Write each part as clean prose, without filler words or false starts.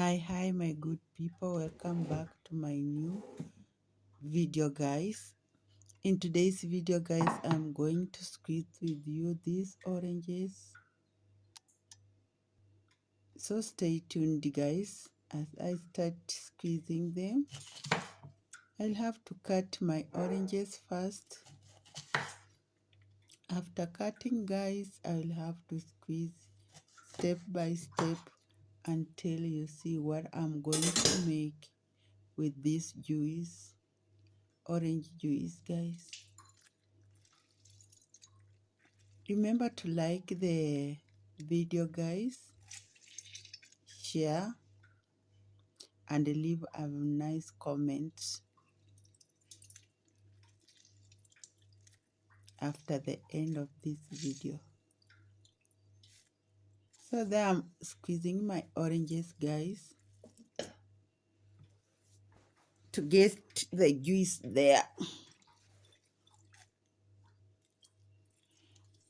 Hi my good people, welcome back to my new video guys. In today's video guys, I'm going to squeeze with you these oranges, so stay tuned guys. As I start squeezing them, I'll have to cut my oranges first. After cutting guys, I'll have to squeeze step by step until you see what I'm going to make with this juice, orange juice guys. Remember to like the video guys, share and leave a nice comment after the end of this video. So there I'm squeezing my oranges guys to get the juice there.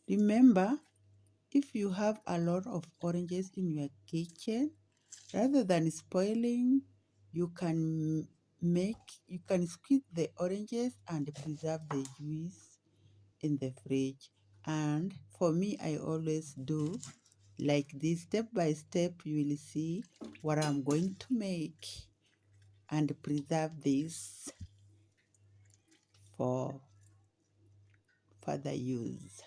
Remember, if you have a lot of oranges in your kitchen, rather than spoiling, you can squeeze the oranges and preserve the juice in the fridge. And for me, I always do like this. Step by step, you will see what I'm going to make and preserve this for further use.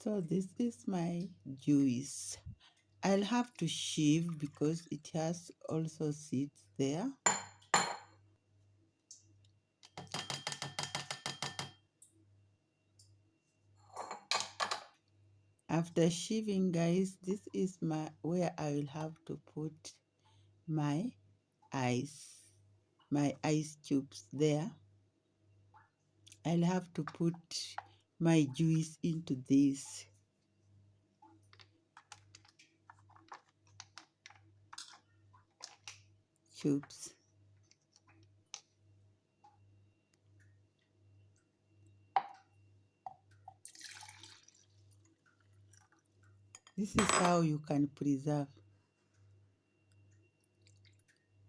So this is my juice. I'll have to sieve because it has also seeds there. After sieving guys, this is where I will have to put my ice cubes there. I'll have to put my juice into these cubes. This is how you can preserve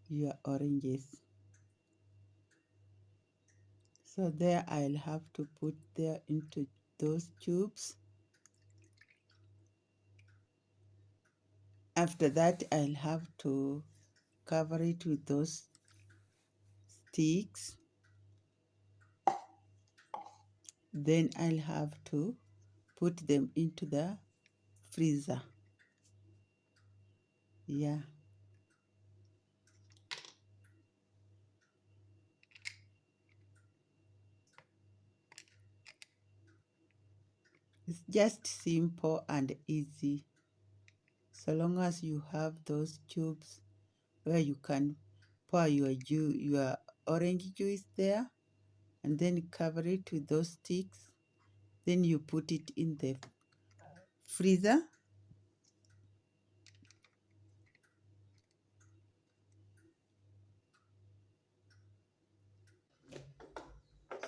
your oranges. So there I'll have to put there into those tubes. After that, I'll have to cover it with those sticks. Then I'll have to put them into the freezer. Yeah. It's just simple and easy. So long as you have those tubes where you can pour your orange juice there, and then cover it with those sticks. Then you put it in the freezer.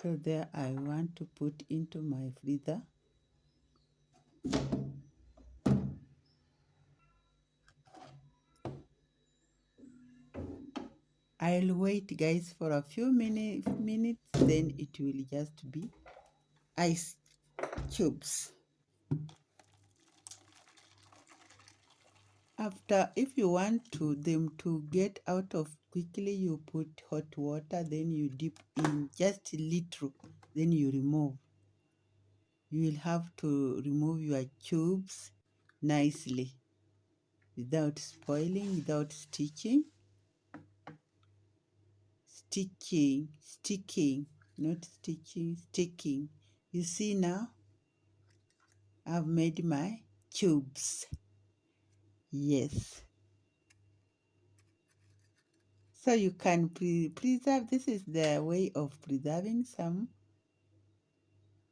So there I want to put into my freezer. I'll wait guys for a few minutes, then it will just be ice cubes. After, if you want them to get out of quickly, you put hot water, then you dip in just a little, then you remove. You will have to remove your cubes nicely without spoiling, without sticking, not stitching, sticking. You see now, I've made my cubes. Yes. So you can preserve, this is the way of preserving some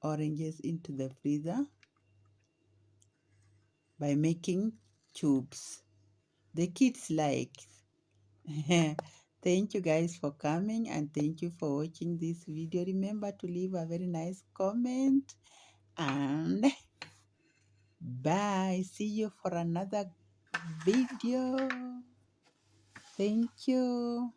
oranges into the freezer by making tubes. The kids like, Thank you guys for coming and thank you for watching this video. Remember to leave a very nice comment and bye. See you for another video. Thank you.